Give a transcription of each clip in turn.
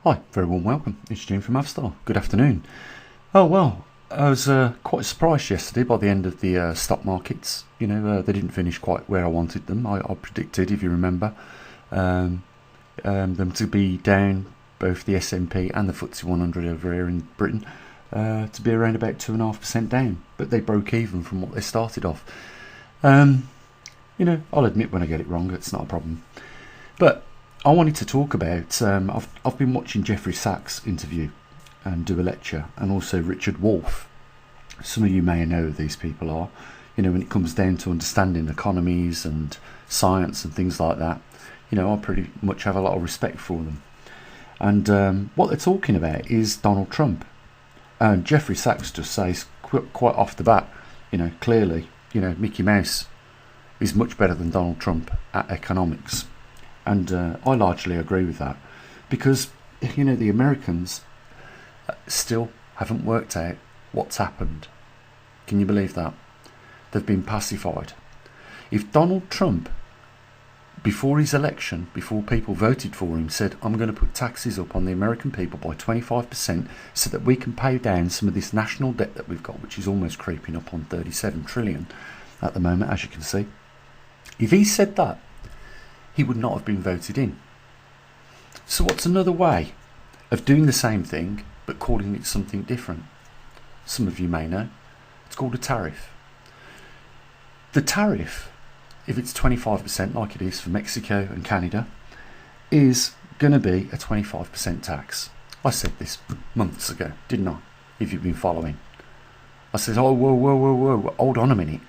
Hi, very warm welcome. It's Jim from Avstar. Good afternoon. Oh well, I was quite surprised yesterday by the end of the stock markets. They didn't finish quite where I wanted them. I predicted, if you remember, them to be down, both the S&P and the FTSE 100 over here in Britain, to be around about 2.5% down. But they broke even from what they started off. I'll admit when I get it wrong. It's not a problem. But I wanted to talk about, I've been watching Jeffrey Sachs interview and do a lecture, and also Richard Wolff. Some of you may know who these people are. When it comes down to understanding economies and science and things like that, I pretty much have a lot of respect for them. And what they're talking about is Donald Trump. And Jeffrey Sachs just says quite off the bat, clearly, Mickey Mouse is much better than Donald Trump at economics. And I largely agree with that, because the Americans still haven't worked out what's happened. Can you believe that? They've been pacified. If Donald Trump, before his election, before people voted for him, said, I'm going to put taxes up on the American people by 25% so that we can pay down some of this national debt that we've got, which is almost creeping up on 37 trillion at the moment, as you can see. If he said that, he would not have been voted in. So what's another way of doing the same thing but calling it something different? Some of you may know. It's called a tariff. The tariff, if it's 25% like it is for Mexico and Canada, is going to be a 25% tax. I said this months ago, didn't I? If you've been following. I said, oh, whoa, hold on a minute.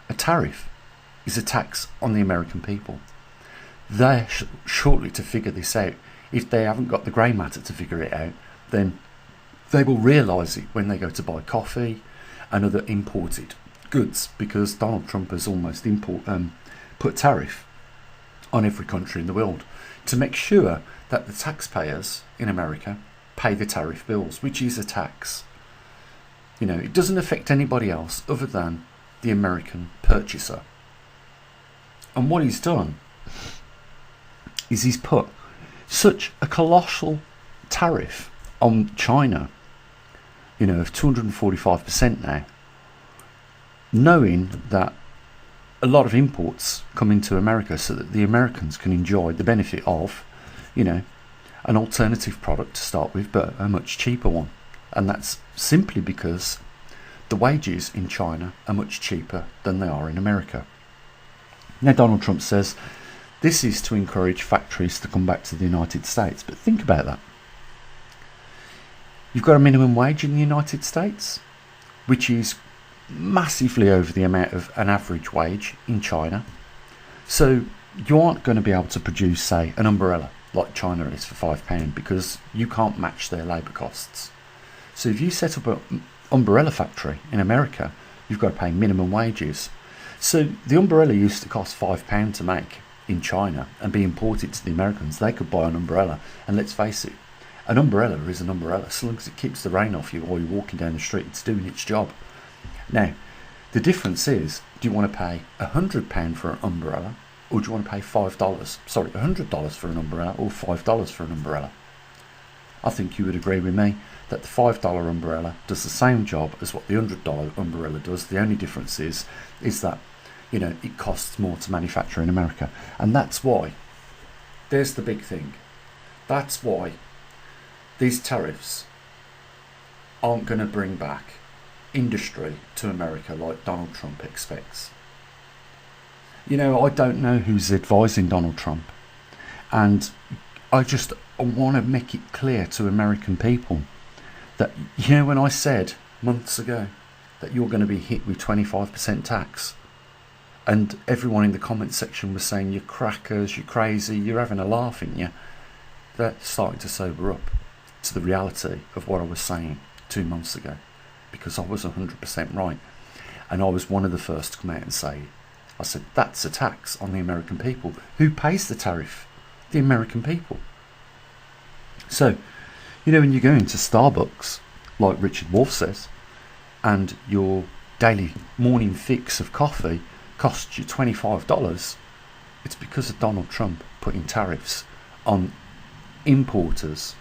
A tariff is a tax on the American people. They're shortly to figure this out. If they haven't got the grey matter to figure it out, then they will realise it when they go to buy coffee and other imported goods, because Donald Trump has almost put tariff on every country in the world to make sure that the taxpayers in America pay the tariff bills, which is a tax. It doesn't affect anybody else other than the American purchaser. And what he's done is he's put such a colossal tariff on China, of 245% now, knowing that a lot of imports come into America so that the Americans can enjoy the benefit of, an alternative product to start with, but a much cheaper one. And that's simply because the wages in China are much cheaper than they are in America. Now, Donald Trump says this is to encourage factories to come back to the United States. But think about that. You've got a minimum wage in the United States, which is massively over the amount of an average wage in China. So you aren't going to be able to produce, say, an umbrella like China is for £5 because you can't match their labour costs. So if you set up an umbrella factory in America, you've got to pay minimum wages. So the umbrella used to cost £5 to make in China and be imported to the Americans. They could buy an umbrella, and let's face it, an umbrella is an umbrella. So long as it keeps the rain off you while you're walking down the street, it's doing its job. Now, the difference is, do you want to pay £100 for an umbrella, or do you want to pay $100 for an umbrella, or $5 for an umbrella? I think you would agree with me that the $5 umbrella does the same job as what the $100 umbrella does. The only difference is that it costs more to manufacture in America. And that's why, there's the big thing, that's why these tariffs aren't going to bring back industry to America like Donald Trump expects. I don't know who's advising Donald Trump, and I want to make it clear to American people that, when I said months ago that you're going to be hit with 25% tax, and everyone in the comment section was saying, you're crackers, you're crazy, you're having a laugh, aren't you? They're starting to sober up to the reality of what I was saying 2 months ago, because I was 100% right. And I was one of the first to come out and say, I said, that's a tax on the American people. Who pays the tariff? The American people. So, when you go into Starbucks, like Richard Wolff says, and your daily morning fix of coffee costs you $25, it's because of Donald Trump putting tariffs on importers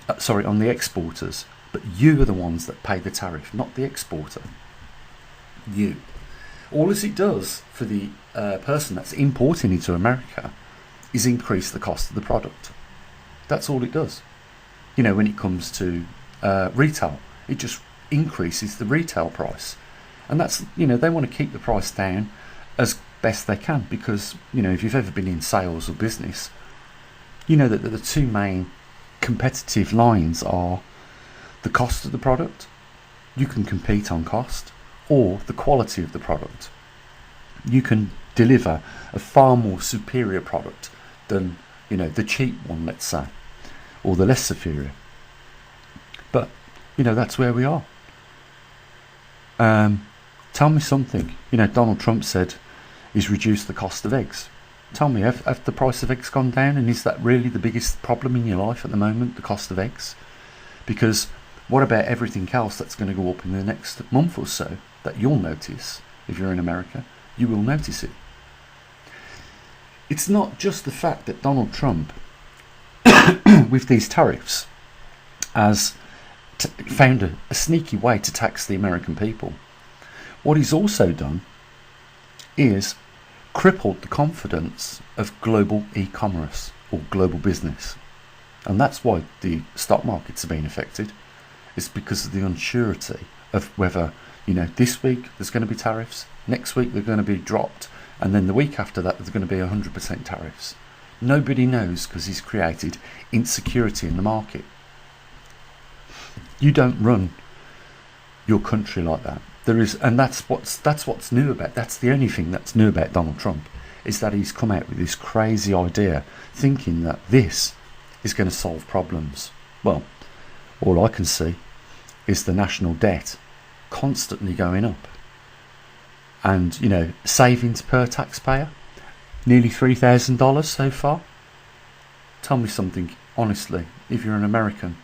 on the exporters, but you are the ones that pay the tariff, not the exporter. You. All as it does for the person that's importing into America is increase the cost of the product. That's all it does. You know, when it comes to retail, it just increases the retail price. And that's, you know, they want to keep the price down as best they can, because, you know, if you've ever been in sales or business, you know that the two main competitive lines are the cost of the product. You can compete on cost, or the quality of the product. You can deliver a far more superior product than, you know, the cheap one, let's say, or the less superior. But, you know, that's where we are. Tell me something. You know, Donald Trump said he's reduced the cost of eggs. Tell me, have the price of eggs gone down? And is that really the biggest problem in your life at the moment, the cost of eggs? Because what about everything else that's going to go up in the next month or so that you'll notice? If you're in America, you will notice it. It's not just the fact that Donald Trump, with these tariffs, has found a sneaky way to tax the American people. What he's also done is crippled the confidence of global e-commerce or global business. And that's why the stock markets are being affected. It's because of the unsurety of whether, you know, this week there's going to be tariffs, next week they're going to be dropped, and then the week after that there's going to be 100% tariffs. Nobody knows, because he's created insecurity in the market. You don't run your country like that. There is, and that's what's new about. That's the only thing that's new about Donald Trump, is that he's come out with this crazy idea, thinking that this is going to solve problems. Well, all I can see is the national debt constantly going up, and, you know, savings per taxpayer, nearly $3,000 so far. Tell me something honestly. If you're an American,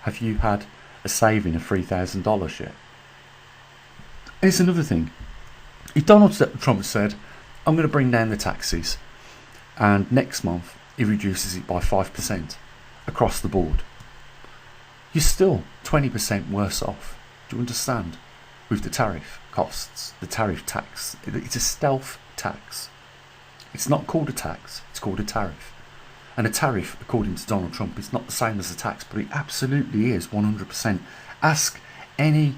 have you had a saving of $3,000 yet? Here's another thing. If Donald Trump said, I'm going to bring down the taxes, and next month he reduces it by 5% across the board, you're still 20% worse off. Do you understand? With the tariff costs, the tariff tax. It's a stealth tax. It's not called a tax, it's called a tariff. And a tariff, according to Donald Trump, is not the same as a tax, but it absolutely is 100%. Ask any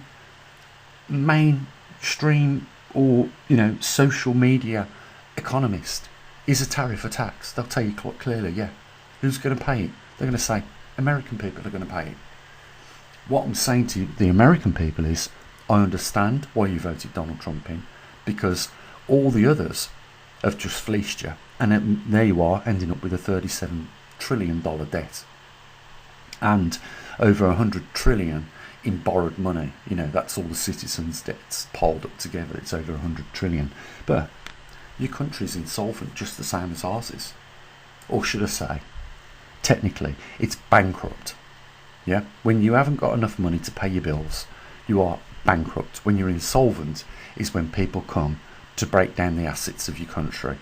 mainstream or, you know, social media economist, is a tariff a tax? They'll tell you clearly, yeah. Who's going to pay it? They're going to say American people are going to pay it. What I'm saying to the American people is, I understand why you voted Donald Trump in, because all the others have just fleeced you, and there you are, ending up with a $37 trillion debt and over 100 trillion in borrowed money. You know, that's all the citizens' debts piled up together. It's over 100 trillion. But your country's insolvent, just the same as ours is. Or should I say, technically, it's bankrupt. Yeah, when you haven't got enough money to pay your bills, you are bankrupt. When you're insolvent is when people come to break down the assets of your country.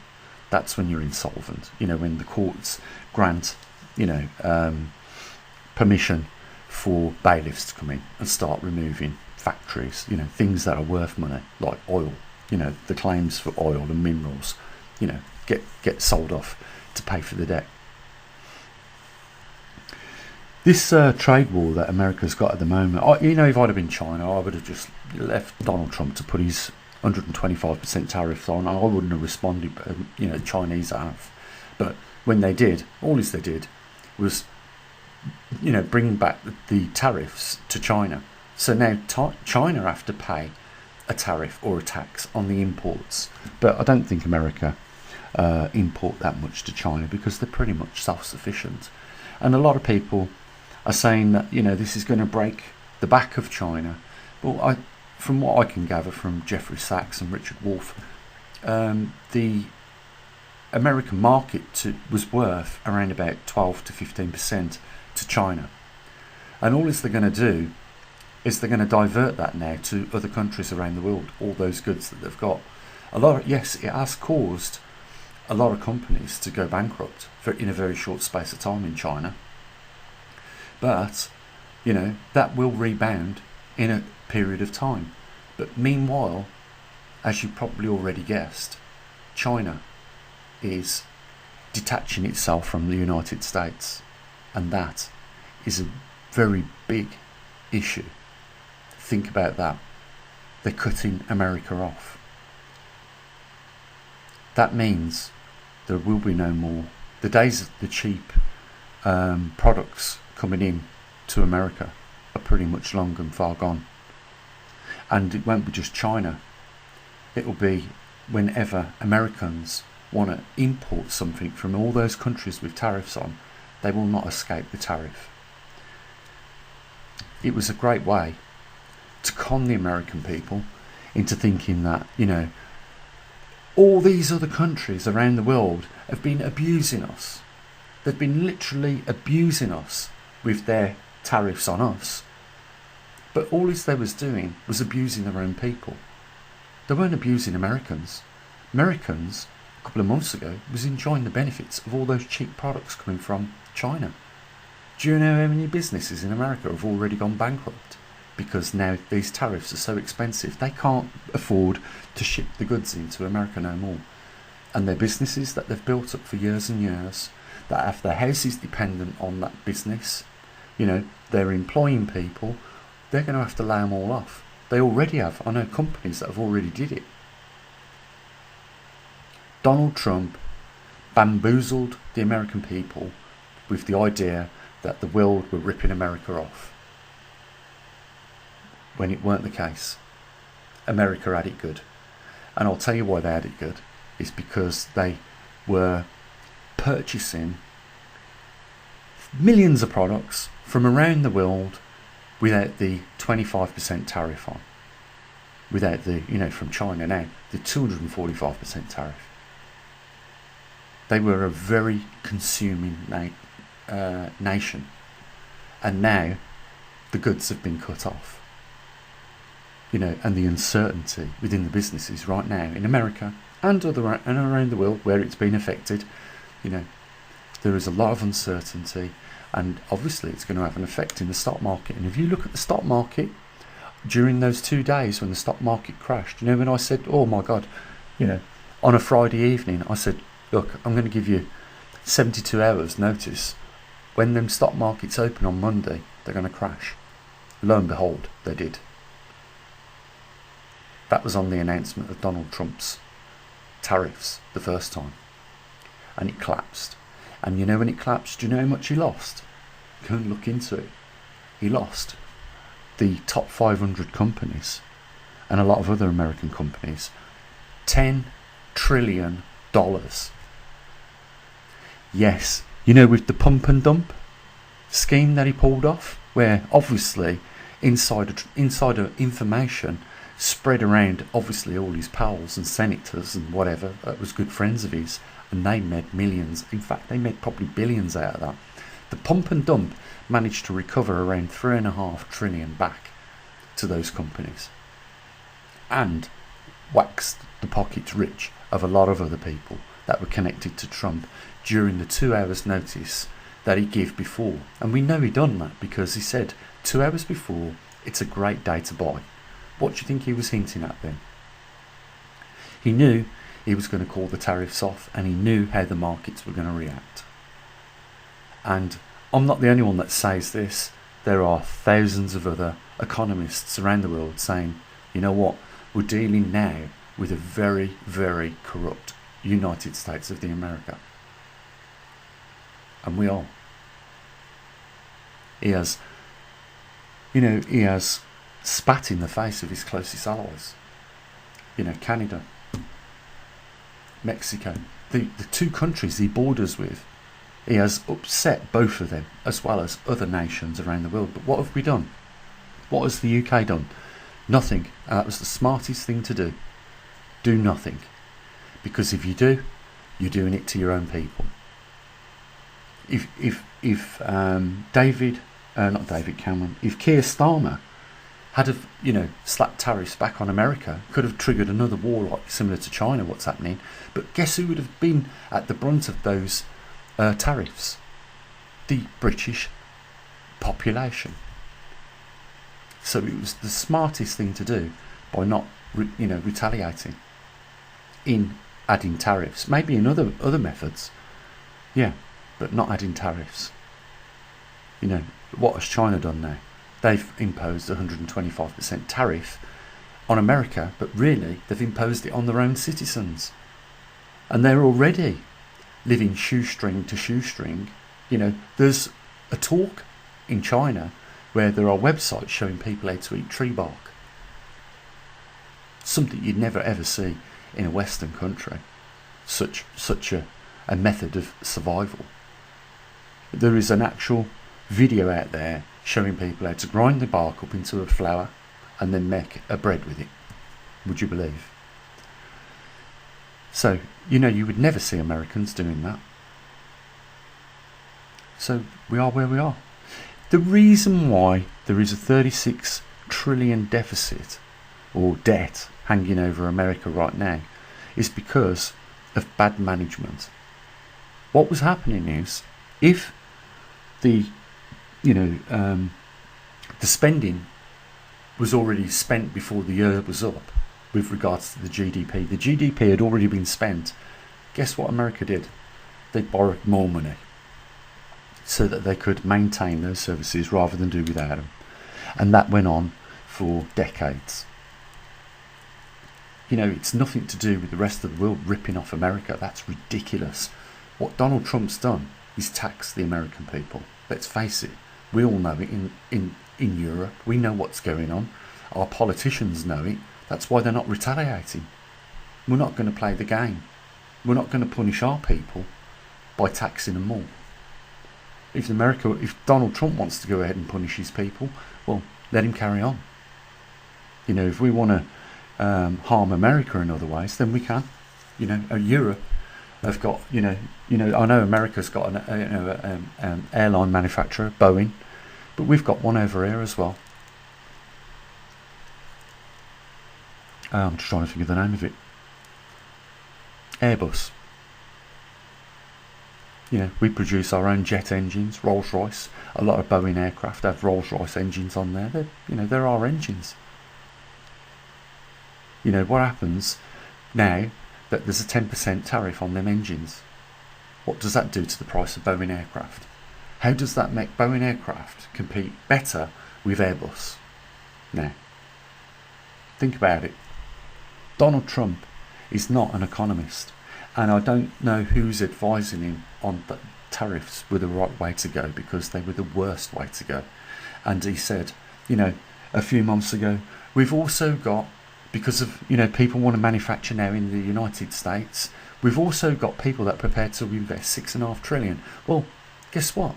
That's when you're insolvent. You know, when the courts grant, you know, permission for bailiffs to come in and start removing factories, you know, things that are worth money, like oil. You know, the claims for oil and minerals, you know, get sold off to pay for the debt. This trade war that America's got at the moment, you know, if I'd have been China, I would have just left Donald Trump to put his 125% tariffs on. I wouldn't have responded, you know, the Chinese have. But when they did, all they did was, you know, bring back the tariffs to China. So now China have to pay a tariff or a tax on the imports. But I don't think America import that much to China, because they're pretty much self-sufficient. And a lot of people are saying that, you know, this is going to break the back of China. Well, from what I can gather from Jeffrey Sachs and Richard Wolff, the American market was worth around about 12 to 15% to China. And all they're going to do is they're going to divert that now to other countries around the world, all those goods that they've got. Yes, it has caused a lot of companies to go bankrupt in a very short space of time in China. But, that will rebound in a period of time. But meanwhile, as you probably already guessed, China is detaching itself from the United States, and that is a very big issue. Think about that. They're cutting America off. That means there will be no more. The days of the cheap products coming in to America are pretty much long and far gone. And it won't be just China. It will be whenever Americans want to import something from all those countries with tariffs on, they will not escape the tariff. It was a great way to con the American people into thinking that, all these other countries around the world have been abusing us. They've been literally abusing us with their tariffs on us. But all they was doing was abusing their own people. They weren't abusing Americans. Americans, a couple of months ago, was enjoying the benefits of all those cheap products coming from China. Do you know how many businesses in America have already gone bankrupt? Because now these tariffs are so expensive, they can't afford to ship the goods into America no more. And their businesses that they've built up for years and years, that have their houses dependent on that business, they're employing people, they're going to have to lay them all off. They already have. I know companies that have already did it. Donald Trump bamboozled the American people with the idea that the world were ripping America off, when it weren't the case. America had it good. And I'll tell you why they had it good. It's because they were purchasing millions of products from around the world without the 25% tariff on. Without the, from China now, the 245% tariff. They were a very consuming nation. And now the goods have been cut off. And the uncertainty within the businesses right now in America and around the world where it's been affected, there is a lot of uncertainty, and obviously it's going to have an effect in the stock market. And if you look at the stock market during those 2 days when the stock market crashed, when I said, oh my God, on a Friday evening, I said, look, I'm going to give you 72 hours notice. When them stock markets open on Monday, they're going to crash. Lo and behold, they did. That was on the announcement of Donald Trump's tariffs the first time. And it collapsed. And when it collapsed, do you know how much he lost? Go and look into it. He lost the top 500 companies and a lot of other American companies $10 trillion. Yes, with the pump and dump scheme that he pulled off, where obviously insider information spread around, obviously all his pals and senators and whatever that was good friends of his, and they made millions. In fact, they made probably billions out of that. The pump and dump managed to recover around $3.5 trillion back to those companies, and waxed the pockets rich of a lot of other people that were connected to Trump during the 2 hours notice that he gave before. And we know he done that because he said 2 hours before, it's a great day to buy. What do you think he was hinting at then? He knew he was going to call the tariffs off, and he knew how the markets were going to react. And I'm not the only one that says this. There are thousands of other economists around the world saying, you know what, we're dealing now with a very, very corrupt United States of America. And we are. He has spat in the face of his closest allies. Canada, Mexico, the two countries he borders with. He has upset both of them, as well as other nations around the world. But what have we done? What has the UK done? Nothing. And that was the smartest thing to do. Do nothing. Because if you do, you're doing it to your own people. If not David Cameron, if Keir Starmer had have, slapped tariffs back on America, could have triggered another war like similar to China, what's happening. But guess who would have been at the brunt of those tariffs? The British population. So it was the smartest thing to do by not, retaliating in adding tariffs. Maybe in other methods, yeah, but not adding tariffs. What has China done now? They've imposed 125% tariff on America, but really they've imposed it on their own citizens, and they're already living shoestring to shoestring. There's a talk in China where there are websites showing people how to eat tree bark. Something you'd never ever see in a Western country. Such a method of survival. There is an actual video out there showing people how to grind the bark up into a flour and then make a bread with it. Would you believe? So, you would never see Americans doing that. So we are where we are. The reason why there is a 36 trillion deficit or debt hanging over America right now is because of bad management. What was happening is, if the spending was already spent before the year was up with regards to the GDP had already been spent. Guess what America did? They borrowed more money so that they could maintain those services rather than do without them. And that went on for decades. It's nothing to do with the rest of the world ripping off America. That's ridiculous. What Donald Trump's done is tax the American people. Let's face it. We all know it in Europe. We know what's going on. Our politicians know it. That's why they're not retaliating. We're not going to play the game. We're not going to punish our people by taxing them more. If Donald Trump wants to go ahead and punish his people, well, let him carry on. If we want to harm America in other ways, then we can. Europe have got, I know America's got an airline manufacturer, Boeing, but we've got one over here as well. I'm just trying to think of the name of it. Airbus. We produce our own jet engines. Rolls-Royce. A lot of Boeing aircraft have Rolls-Royce engines on there. They're our engines. What happens now that there's a 10% tariff on them engines? What does that do to the price of Boeing aircraft? How does that make Boeing aircraft compete better with Airbus? Now, think about it. Donald Trump is not an economist, and I don't know who's advising him on the tariffs were the right way to go, because they were the worst way to go. And he said, a few months ago, we've also got, because of, people want to manufacture now in the United States, we've also got people that are prepared to invest $6.5 trillion. Well, guess what?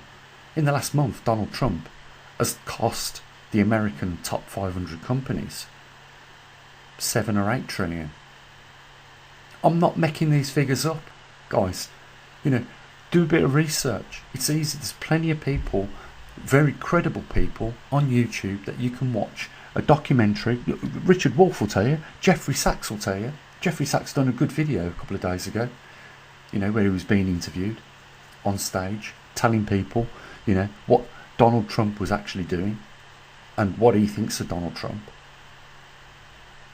In the last month, Donald Trump has cost the American top 500 companies 7 or 8 trillion. I'm not making these figures up, guys. Do a bit of research. It's easy. There's plenty of people, very credible people on YouTube that you can watch a documentary. Richard Wolff will tell you. Jeffrey Sachs will tell you. Jeffrey Sachs done a good video a couple of days ago, where he was being interviewed on stage, telling people, what Donald Trump was actually doing and what he thinks of Donald Trump,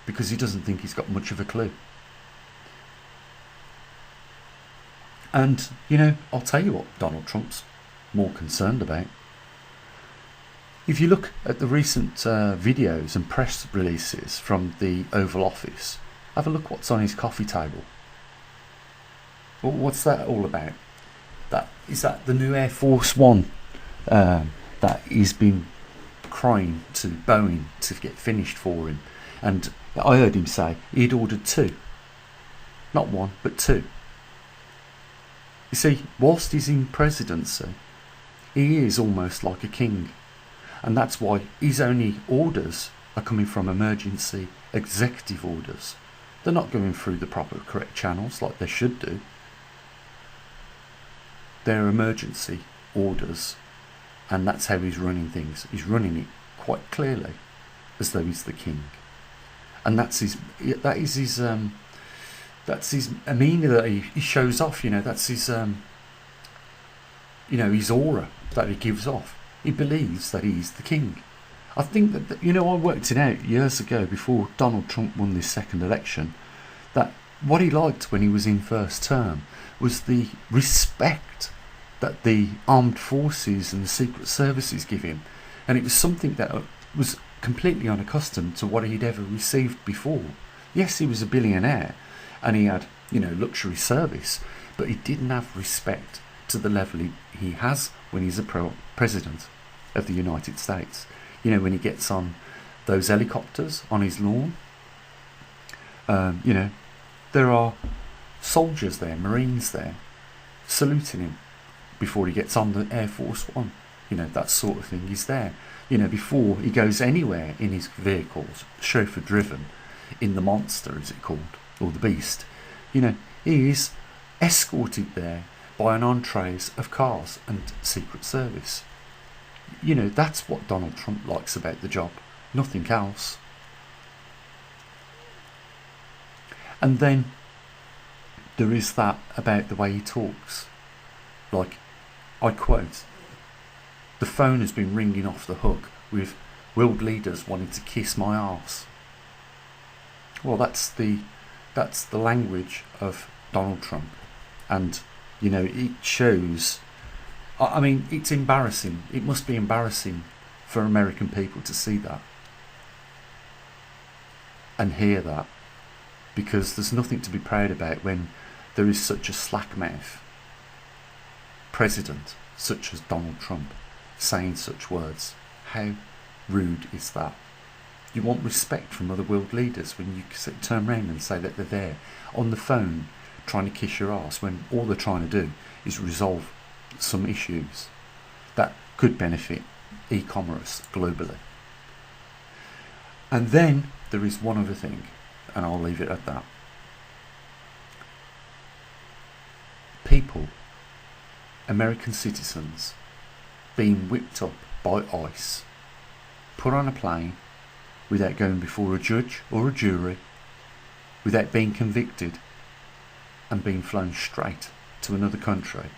because he doesn't think he's got much of a clue. And, I'll tell you what Donald Trump's more concerned about. If you look at the recent videos and press releases from the Oval Office, have a look what's on his coffee table. Well, what's that all about? Is that the new Air Force One that he's been crying to Boeing to get finished for him? And I heard him say he'd ordered 2. Not 1, but 2. You see, whilst he's in presidency, he is almost like a king. And that's why his only orders are coming from emergency executive orders. They're not going through the proper correct channels like they should do. They're emergency orders, and that's how he's running things. He's running it quite clearly as though he's the king. And that's his demeanour that he shows off. That's his his aura that he gives off. He believes that he's the king. I think that, you know, I worked it out years ago before Donald Trump won this second election, that what he liked when he was in first term was the respect that the armed forces and the secret services give him. And it was something that was completely unaccustomed to what he'd ever received before. Yes, he was a billionaire and he had, you know, luxury service, but he didn't have respect to the level he has when he's a president of the United States. You know, when he gets on those helicopters on his lawn, you know, there are soldiers there, Marines there, saluting him before he gets on the Air Force One. You know, that sort of thing is there. You know, before he goes anywhere in his vehicles, chauffeur driven, in the Monster, is it called, or the Beast, you know, he is escorted there by an entrees of cars and Secret Service. You know, that's what Donald Trump likes about the job, nothing else. And then there is that about the way he talks. Like, I quote, "The phone has been ringing off the hook with world leaders wanting to kiss my arse." Well, that's the language of Donald Trump. And, you know, it shows, I mean, it's embarrassing. It must be embarrassing for American people to see that and hear that, because there's nothing to be proud about when there is such a slackmouth president such as Donald Trump saying such words. How rude is that? You want respect from other world leaders when you turn around and say that they're there on the phone trying to kiss your ass, when all they're trying to do is resolve some issues that could benefit e-commerce globally. And then there is one other thing, and I'll leave it at that. People, American citizens, being whipped up by ICE, put on a plane without going before a judge or a jury, without being convicted, and being flown straight to another country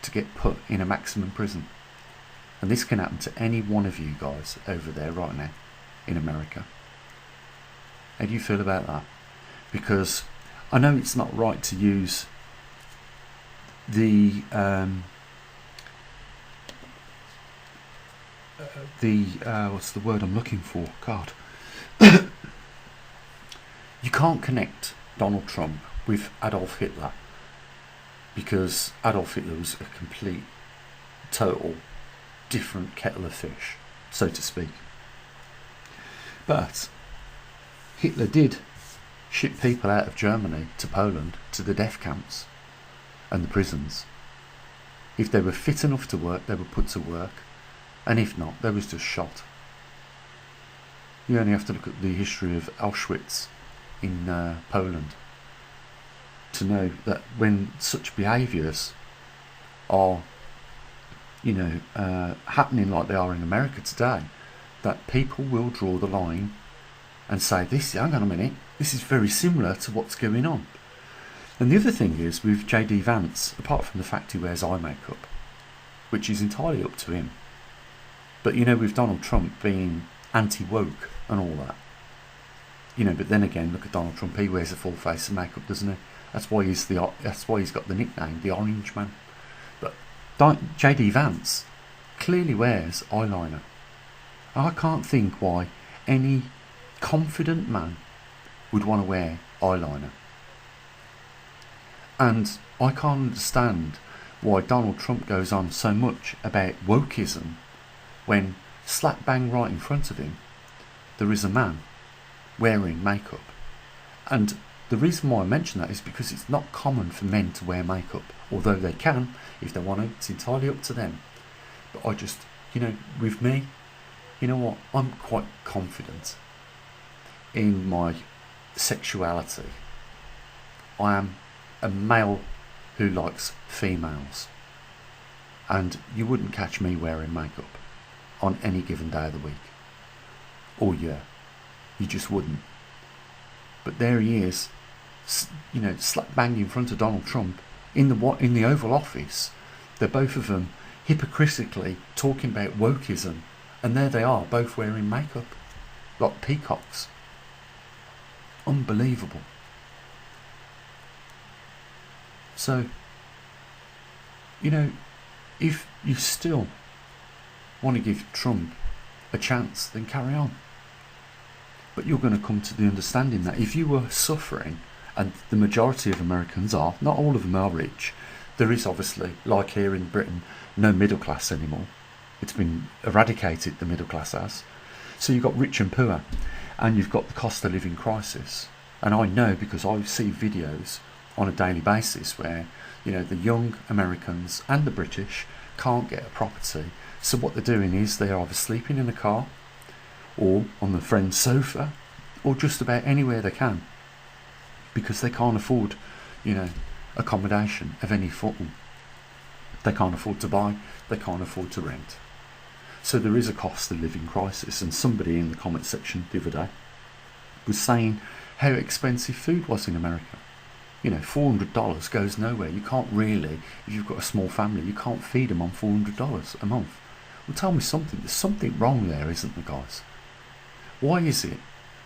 to get put in a maximum prison. And this can happen to any one of you guys over there right now in America. How do you feel about that? Because I know it's not right to use the what's the word I'm looking for? God. You can't connect Donald Trump with Adolf Hitler, because Adolf Hitler was a complete, total, different kettle of fish, so to speak. But Hitler did ship people out of Germany to Poland, to the death camps and the prisons. If they were fit enough to work, they were put to work, and if not, they was just shot. You only have to look at the history of Auschwitz in Poland to know that when such behaviours are, you know, happening like they are in America today, that people will draw the line and say, "This, hang on a minute, this is very similar to what's going on." And the other thing is with JD Vance, apart from the fact he wears eye makeup, which is entirely up to him, but you know, with Donald Trump being anti-woke and all that, you know, but then again, look at Donald Trump, he wears a full face of makeup, doesn't he? That's why he's got the nickname, the Orange Man. But JD Vance clearly wears eyeliner. I can't think why any confident man would want to wear eyeliner. And I can't understand why Donald Trump goes on so much about wokeism when slap bang right in front of him there is a man wearing makeup. And the reason why I mention that is because it's not common for men to wear makeup, although they can if they want to. It's entirely up to them. But I just, you know, with me, you know what, I'm quite confident in my sexuality. I am a male who likes females, and you wouldn't catch me wearing makeup on any given day of the week or year. You just wouldn't. But there he is, you know, slap bang in front of Donald Trump in the Oval Office. They're both of them, hypocritically talking about wokeism, and there they are, both wearing makeup, like peacocks. Unbelievable. So, you know, if you still want to give Trump a chance, then carry on. But you're going to come to the understanding that if you were suffering, and the majority of Americans are, not all of them are rich, there is obviously, like here in Britain, no middle class anymore. It's been eradicated, the middle class has. So you've got rich and poor, and you've got the cost of living crisis. And I know, because I see videos on a daily basis where, you know, the young Americans and the British can't get a property. So what they're doing is they're either sleeping in a car, or on the friend's sofa, or just about anywhere they can, because they can't afford, you know, accommodation of any form. They can't afford to buy, they can't afford to rent. So there is a cost of living crisis, and somebody in the comment section the other day was saying how expensive food was in America. You know, $400 goes nowhere. You can't really, if you've got a small family, you can't feed them on $400 a month. Well, tell me something. There's something wrong there, isn't there, guys? Why is it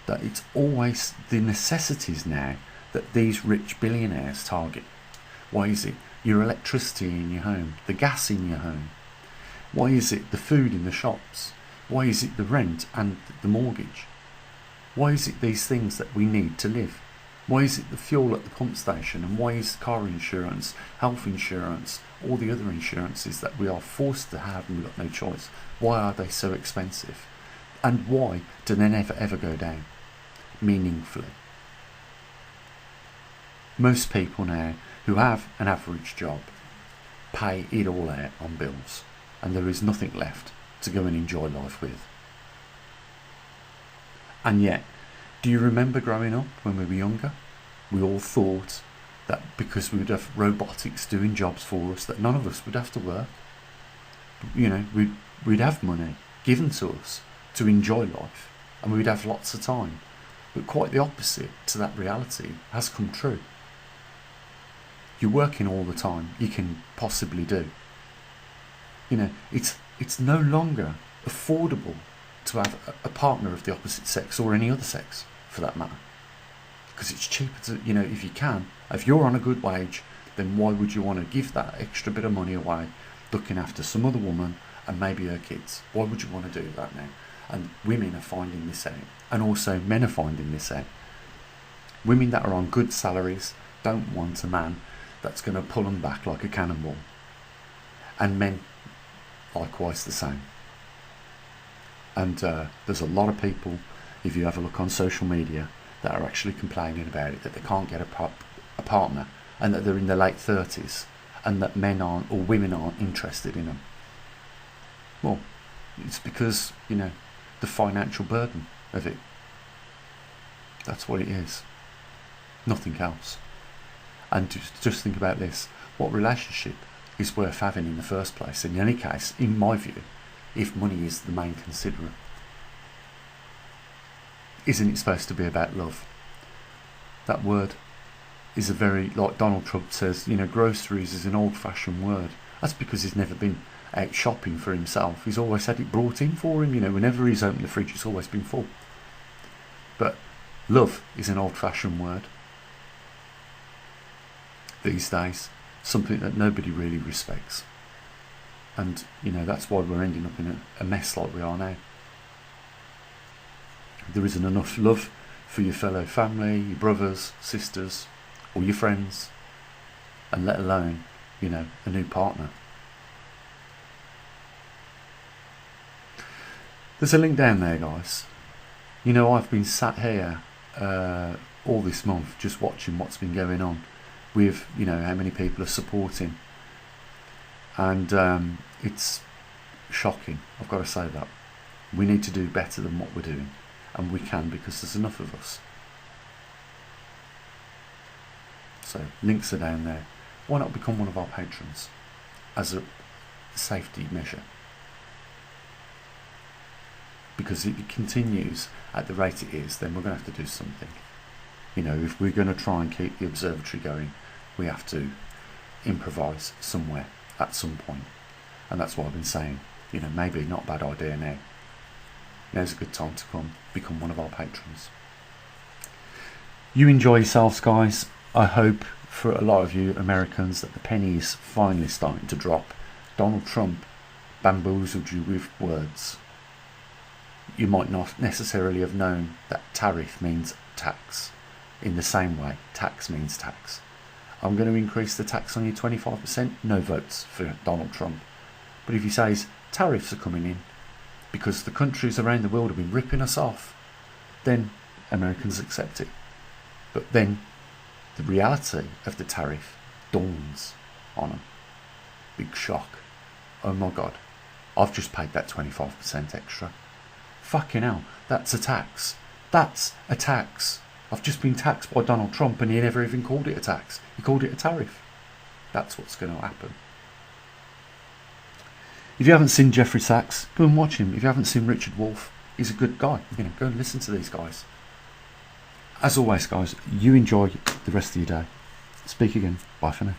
that it's always the necessities now that these rich billionaires target? Why is it your electricity in your home, the gas in your home? Why is it the food in the shops? Why is it the rent and the mortgage? Why is it these things that we need to live? Why is it the fuel at the pump station? And why is car insurance, health insurance, all the other insurances that we are forced to have and we've got no choice? Why are they so expensive? And why do they never ever go down meaningfully? Most people now who have an average job pay it all out on bills, and there is nothing left to go and enjoy life with. And yet, do you remember growing up when we were younger? We all thought that because we would have robotics doing jobs for us, that none of us would have to work. You know, we'd have money given to us to enjoy life, and we'd have lots of time. But quite the opposite to that reality has come true. You're working all the time you can possibly do. You know, it's no longer affordable to have a partner of the opposite sex, or any other sex for that matter, because it's cheaper to, you know, if you can, if you're on a good wage, then why would you want to give that extra bit of money away looking after some other woman and maybe her kids? Why would you want to do that now? And women are finding this out, and also men are finding this out. Women that are on good salaries don't want a man that's going to pull them back like a cannonball, and men likewise the same. And there's a lot of people, if you have a look on social media, that are actually complaining about it, that they can't get a partner, and that they're in their late 30s, and that men aren't, or women aren't interested in them. Well, it's because, you know, the financial burden of it. That's what it is. Nothing else. And just think about this. What relationship is worth having in the first place? In any case, in my view, if money is the main considerate. Isn't it supposed to be about love? That word is a very, like Donald Trump says, you know, groceries is an old-fashioned word. That's because he's never been out shopping for himself. He's always had it brought in for him. You know, whenever he's opened the fridge, it's always been full. But love is an old-fashioned word these days, something that nobody really respects. And, you know, that's why we're ending up in a mess like we are now. There isn't enough love for your fellow family, your brothers, sisters, or your friends, and let alone, you know, a new partner. There's a link down there, guys. You know, I've been sat here all this month just watching what's been going on with, you know, how many people are supporting. And it's shocking, I've got to say that. We need to do better than what we're doing. And we can, because there's enough of us. So, links are down there. Why not become one of our patrons as a safety measure? Because if it continues at the rate it is, then we're going to have to do something. You know, if we're going to try and keep the observatory going, we have to improvise somewhere at some point. And that's what I've been saying. You know, maybe not a bad idea now. Now's a good time to become one of our patrons. You enjoy yourselves, guys. I hope for a lot of you Americans that the penny is finally starting to drop. Donald Trump bamboozled you with words. You might not necessarily have known that tariff means tax. In the same way, tax means tax. I'm going to increase the tax on you 25%. No votes for Donald Trump. But if he says tariffs are coming in because the countries around the world have been ripping us off, then Americans accept it. But then the reality of the tariff dawns on them. Big shock. Oh my God, I've just paid that 25% extra. Fucking hell, that's a tax. That's a tax. I've just been taxed by Donald Trump and he never even called it a tax. He called it a tariff. That's what's going to happen. If you haven't seen Jeffrey Sachs, go and watch him. If you haven't seen Richard Wolff, he's a good guy. You know, go and listen to these guys. As always, guys, you enjoy the rest of your day. Speak again. Bye for now.